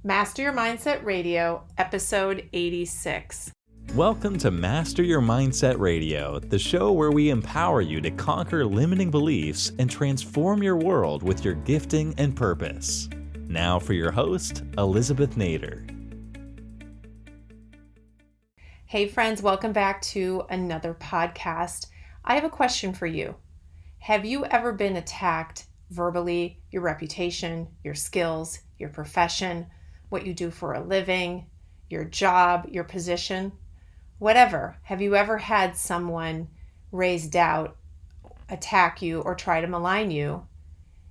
Master Your Mindset Radio, episode 86. Welcome to Master Your Mindset Radio, the show where we empower you to conquer limiting beliefs and transform your world with your gifting and purpose. Now for your host, Elizabeth Nader. Hey friends, welcome back to another podcast. I have a question for you. Have you ever been attacked verbally, your reputation, your skills, your profession, what you do for a living, your job, your position, whatever? Have you ever had someone raise doubt, attack you, or try to malign you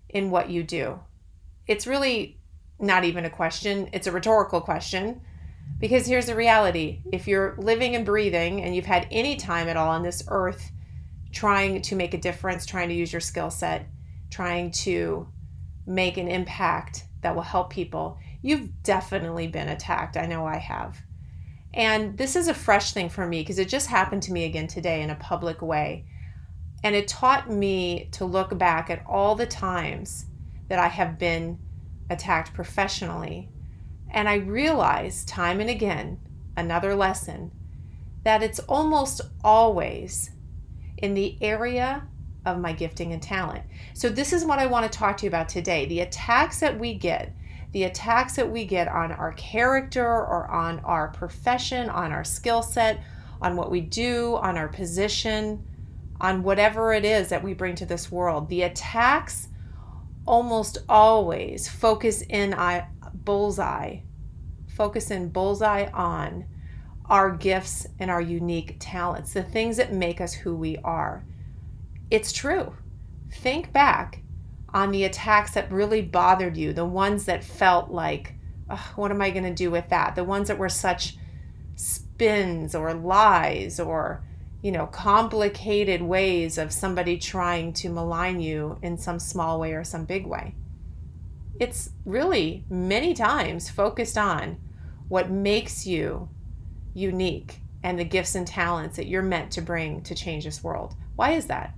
in what you do? It's really not even a question. It's a rhetorical question, because here's the reality. If you're living and breathing and you've had any time at all on this earth trying to make a difference, trying to use your skill set, trying to make an impact that will help people, you've definitely been attacked. I know I have. And this is a fresh thing for me because it just happened to me again today in a public way. And it taught me to look back at all the times that I have been attacked professionally. And I realized time and again, another lesson, that it's almost always in the area of my gifting and talent. So this is what I want to talk to you about today. The attacks that we get on our character or on our profession, on our skill set, on what we do, on our position, on whatever it is that we bring to this world. The attacks almost always focus in bullseye on our gifts and our unique talents, the things that make us who we are. It's true. Think back on the attacks that really bothered you, the ones that felt like, oh, what am I going to do with that? The ones that were such spins or lies or, complicated ways of somebody trying to malign you in some small way or some big way. It's really many times focused on what makes you unique and the gifts and talents that you're meant to bring to change this world. Why is that?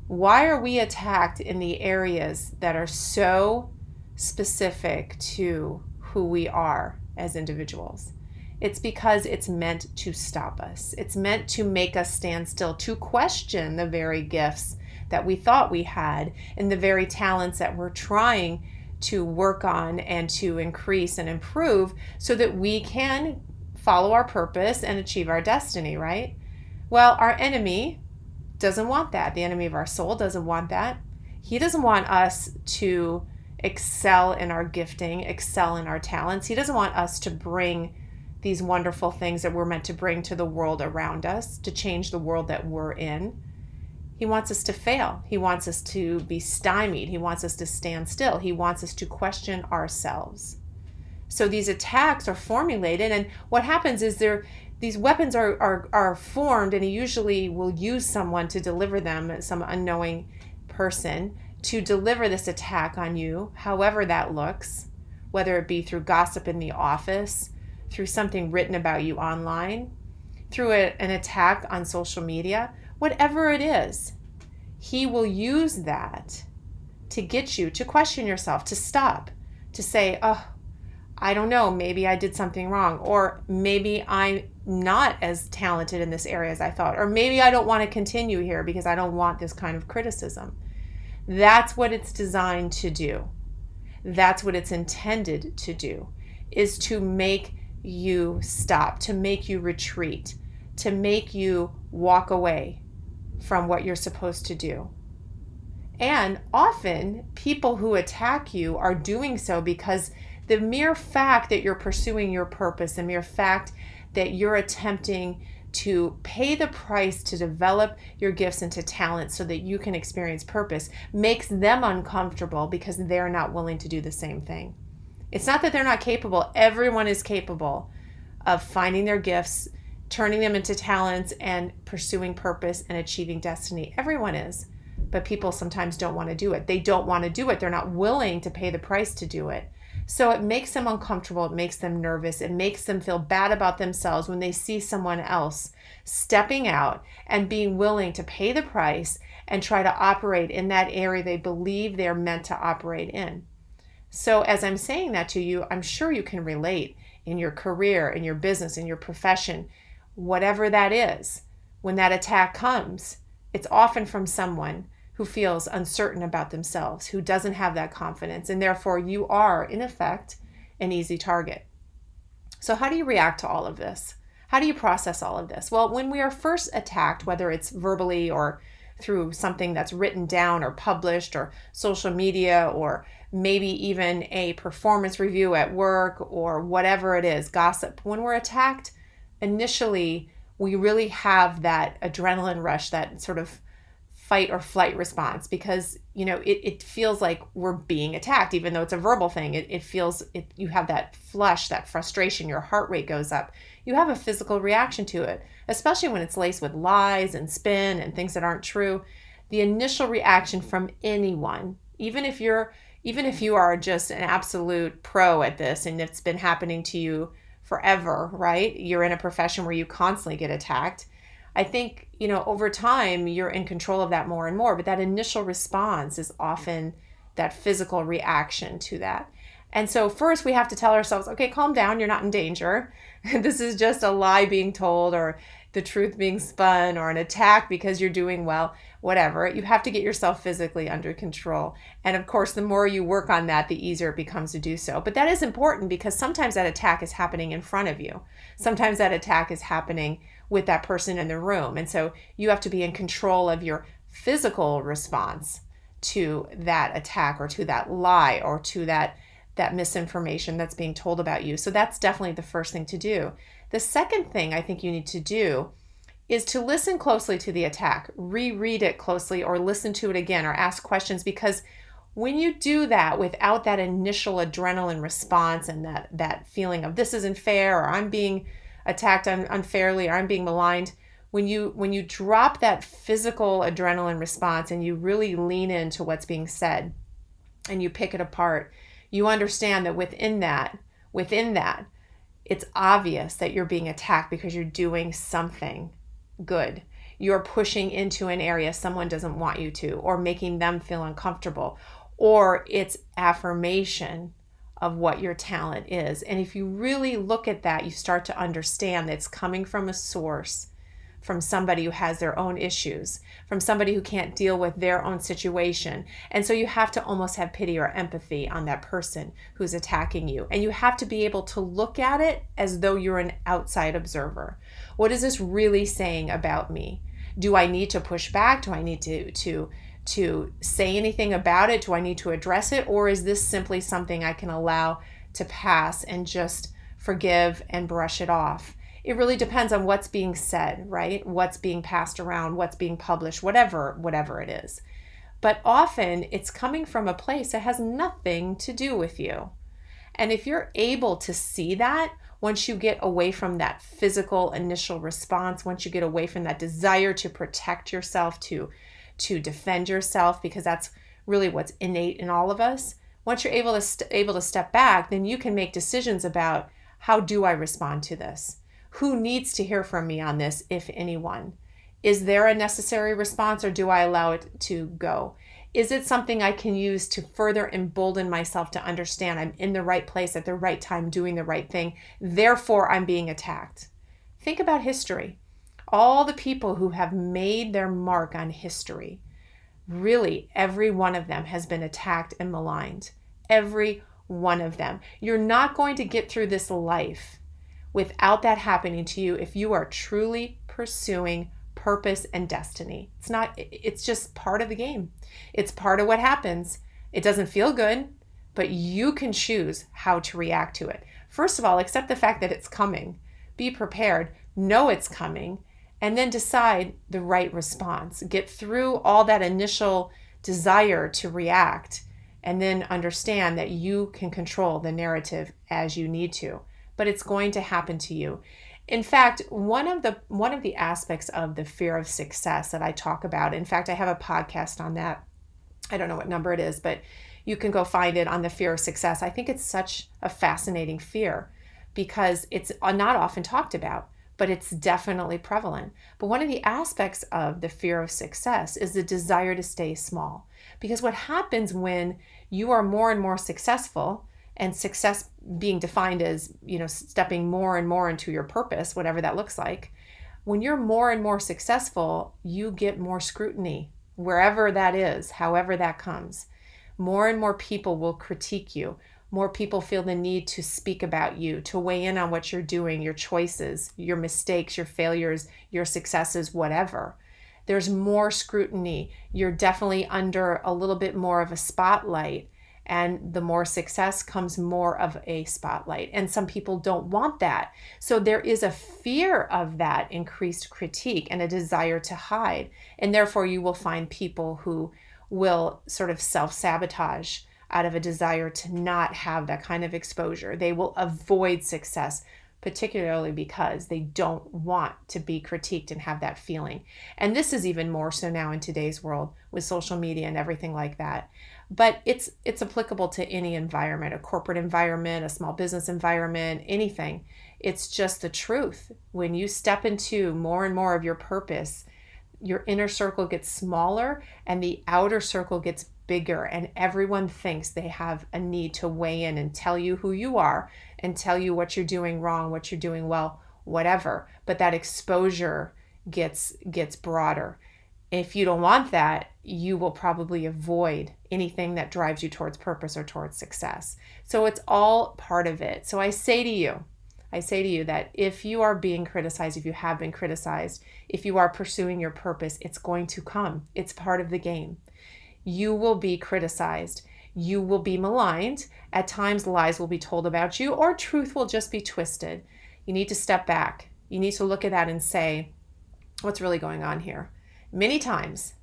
Why are we attacked in the areas that are so specific to who we are as individuals? It's because it's meant to stop us. It's meant to make us stand still, to question the very gifts that we thought we had and the very talents that we're trying to work on and to increase and improve so that we can follow our purpose and achieve our destiny, right? Well, our enemy doesn't want that. The enemy of our soul doesn't want that. He doesn't want us to excel in our gifting, excel in our talents. He doesn't want us to bring these wonderful things that we're meant to bring to the world around us, to change the world that we're in. He wants us to fail. He wants us to be stymied. He wants us to stand still. He wants us to question ourselves. So these attacks are formulated, and what happens is these weapons are formed, and he usually will use someone to deliver them, some unknowing person, to deliver this attack on you, however that looks, whether it be through gossip in the office, through something written about you online, through an attack on social media, whatever it is. He will use that to get you to question yourself, to stop, to say, oh, I don't know, maybe I did something wrong, or maybe I'm not as talented in this area as I thought, or maybe I don't want to continue here because I don't want this kind of criticism. That's what it's designed to do. That's what it's intended to do, is to make you stop, to make you retreat, to make you walk away from what you're supposed to do. And often people who attack you are doing so because the mere fact that you're pursuing your purpose, the mere fact that you're attempting to pay the price to develop your gifts into talent so that you can experience purpose makes them uncomfortable because they're not willing to do the same thing. It's not that they're not capable. Everyone is capable of finding their gifts, turning them into talents, and pursuing purpose and achieving destiny. Everyone is. But people sometimes don't want to do it. They don't want to do it. They're not willing to pay the price to do it. So it makes them uncomfortable. It makes them nervous. It makes them feel bad about themselves when they see someone else stepping out and being willing to pay the price and try to operate in that area they believe they're meant to operate in. So as I'm saying that to you, I'm sure you can relate in your career, in your business, in your profession, whatever that is. When that attack comes, it's often from someone who feels uncertain about themselves, who doesn't have that confidence, and therefore you are, in effect, an easy target. So how do you react to all of this? How do you process all of this? Well, when we are first attacked, whether it's verbally or through something that's written down or published or social media or maybe even a performance review at work or whatever it is, gossip, when we're attacked, initially we really have that adrenaline rush, that sort of fight or flight response, because it feels like we're being attacked, even though it's a verbal thing. It feels you have that flush, that frustration, your heart rate goes up. You have a physical reaction to it, especially when it's laced with lies and spin and things that aren't true. The initial reaction from anyone, even if you are just an absolute pro at this and it's been happening to you forever, right? You're in a profession where you constantly get attacked. I think, over time, you're in control of that more and more, but that initial response is often that physical reaction to that. And so first we have to tell ourselves, okay, calm down, you're not in danger. This is just a lie being told or the truth being spun or an attack because you're doing well, whatever. You have to get yourself physically under control. And of course, the more you work on that, the easier it becomes to do so. But that is important because sometimes that attack is happening in front of you. Sometimes that attack is happening with that person in the room. And so you have to be in control of your physical response to that attack or to that lie or to that misinformation that's being told about you. So that's definitely the first thing to do. The second thing I think you need to do is to listen closely to the attack, reread it closely or listen to it again or ask questions, because when you do that without that initial adrenaline response and that feeling of this isn't fair or I'm being attacked unfairly or I'm being maligned, when you drop that physical adrenaline response and you really lean into what's being said and you pick it apart, you understand that within that, it's obvious that you're being attacked because you're doing something good. You're pushing into an area someone doesn't want you to, or making them feel uncomfortable, or it's affirmation of what your talent is. And if you really look at that, you start to understand that it's coming from a source, from somebody who has their own issues, from somebody who can't deal with their own situation. And so you have to almost have pity or empathy on that person who's attacking you. And you have to be able to look at it as though you're an outside observer. What is this really saying about me? Do I need to push back? Do I need to say anything about it? Do I need to address it? Or is this simply something I can allow to pass and just forgive and brush it off? It really depends on what's being said, right? What's being passed around, what's being published, whatever it is. But often it's coming from a place that has nothing to do with you. And if you're able to see that, once you get away from that physical initial response, once you get away from that desire to protect yourself, to defend yourself, because that's really what's innate in all of us, once you're able to step back, then you can make decisions about, how do I respond to this? Who needs to hear from me on this, if anyone? Is there a necessary response, or do I allow it to go? Is it something I can use to further embolden myself to understand I'm in the right place at the right time, doing the right thing, therefore I'm being attacked? Think about history. All the people who have made their mark on history, really every one of them has been attacked and maligned. Every one of them. You're not going to get through this life without that happening to you if you are truly pursuing purpose and destiny. It's just part of the game. It's part of what happens. It doesn't feel good, but you can choose how to react to it. First of all, accept the fact that it's coming. Be prepared, know it's coming, and then decide the right response. Get through all that initial desire to react, and then understand that you can control the narrative as you need to. But it's going to happen to you. In fact, one of the aspects of the fear of success that I talk about, in fact, I have a podcast on that. I don't know what number it is, but you can go find it on the fear of success. I think it's such a fascinating fear because it's not often talked about, but it's definitely prevalent. But one of the aspects of the fear of success is the desire to stay small. Because what happens when you are more and more successful, and success being defined as, stepping more and more into your purpose, whatever that looks like. When you're more and more successful, you get more scrutiny, wherever that is, however that comes. More and more people will critique you. More people feel the need to speak about you, to weigh in on what you're doing, your choices, your mistakes, your failures, your successes, whatever. There's more scrutiny. You're definitely under a little bit more of a spotlight. And the more success comes more of a spotlight. And some people don't want that. So there is a fear of that increased critique and a desire to hide. And therefore you will find people who will sort of self-sabotage out of a desire to not have that kind of exposure. They will avoid success, particularly because they don't want to be critiqued and have that feeling. And this is even more so now in today's world with social media and everything like that. But it's applicable to any environment, a corporate environment, a small business environment, anything. It's just the truth. When you step into more and more of your purpose, your inner circle gets smaller and the outer circle gets bigger, and everyone thinks they have a need to weigh in and tell you who you are and tell you what you're doing wrong, what you're doing well, whatever. But that exposure gets broader. If you don't want that, you will probably avoid anything that drives you towards purpose or towards success. So it's all part of it. So I say to you that if you are being criticized, if you have been criticized, if you are pursuing your purpose, it's going to come. It's part of the game. You will be criticized. You will be maligned. At times, lies will be told about you, or truth will just be twisted. You need to step back. You need to look at that and say, what's really going on here? Many times,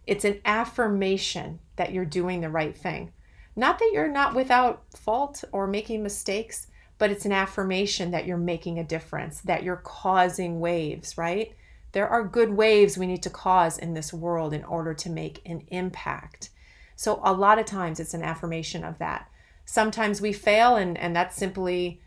it's an affirmation that you're doing the right thing. Not that you're not without fault or making mistakes, but it's an affirmation that you're making a difference, that you're causing waves, right? There are good waves we need to cause in this world in order to make an impact. So a lot of times it's an affirmation of that. Sometimes we fail, and that's simply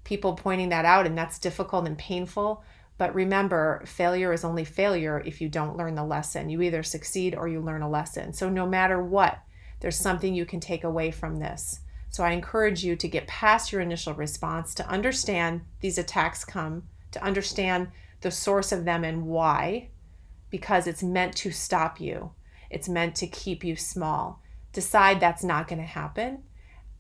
people pointing that out, and that's difficult and painful. But remember, failure is only failure if you don't learn the lesson. You either succeed or you learn a lesson. So no matter what, there's something you can take away from this. So I encourage you to get past your initial response, to understand these attacks come, to understand the source of them and why, because it's meant to stop you. It's meant to keep you small. Decide that's not going to happen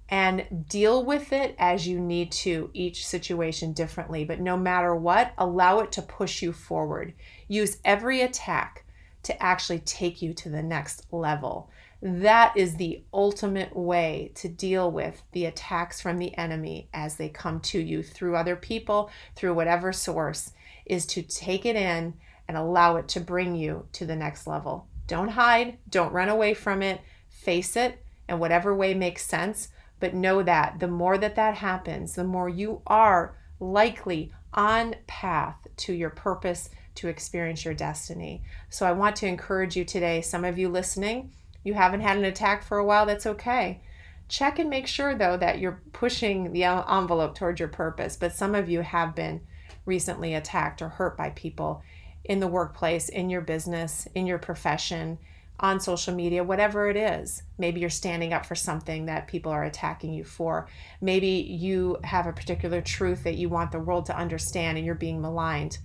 and deal with it as you need to, each situation differently. But no matter what, allow it to push you forward. Use every attack to actually take you to the next level. That is the ultimate way to deal with the attacks from the enemy as they come to you through other people, through whatever source, is to take it in and allow it to bring you to the next level. Don't hide, don't run away from it, face it in whatever way makes sense, but know that the more that happens, the more you are likely on path to your purpose, to experience your destiny. So I want to encourage you today, some of you listening, you haven't had an attack for a while, that's okay. Check and make sure though that you're pushing the envelope towards your purpose, but some of you have been recently attacked or hurt by people in the workplace, in your business, in your profession, on social media, whatever it is. Maybe you're standing up for something that people are attacking you for. Maybe you have a particular truth that you want the world to understand and you're being maligned.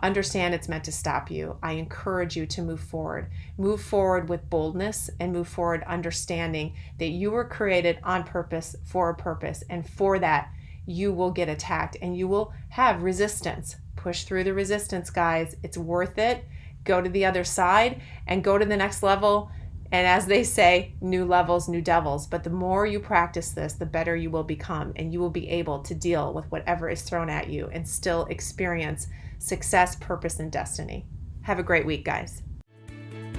Understand it's meant to stop you. I encourage you to move forward. Move forward with boldness and move forward understanding that you were created on purpose for a purpose, and for that you will get attacked and you will have resistance. Push through the resistance, guys. It's worth it. Go to the other side and go to the next level. And as they say, new levels, new devils. But the more you practice this, the better you will become, and you will be able to deal with whatever is thrown at you and still experience success, purpose, and destiny. Have a great week, guys.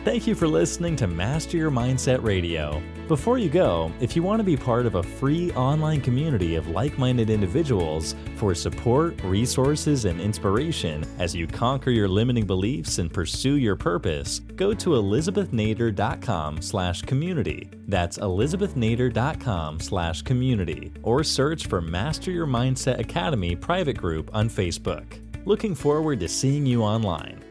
Thank you for listening to Master Your Mindset Radio. Before you go, if you want to be part of a free online community of like-minded individuals for support, resources, and inspiration as you conquer your limiting beliefs and pursue your purpose, go to elizabethnader.com/community. That's elizabethnader.com/community, or search for Master Your Mindset Academy private group on Facebook. Looking forward to seeing you online.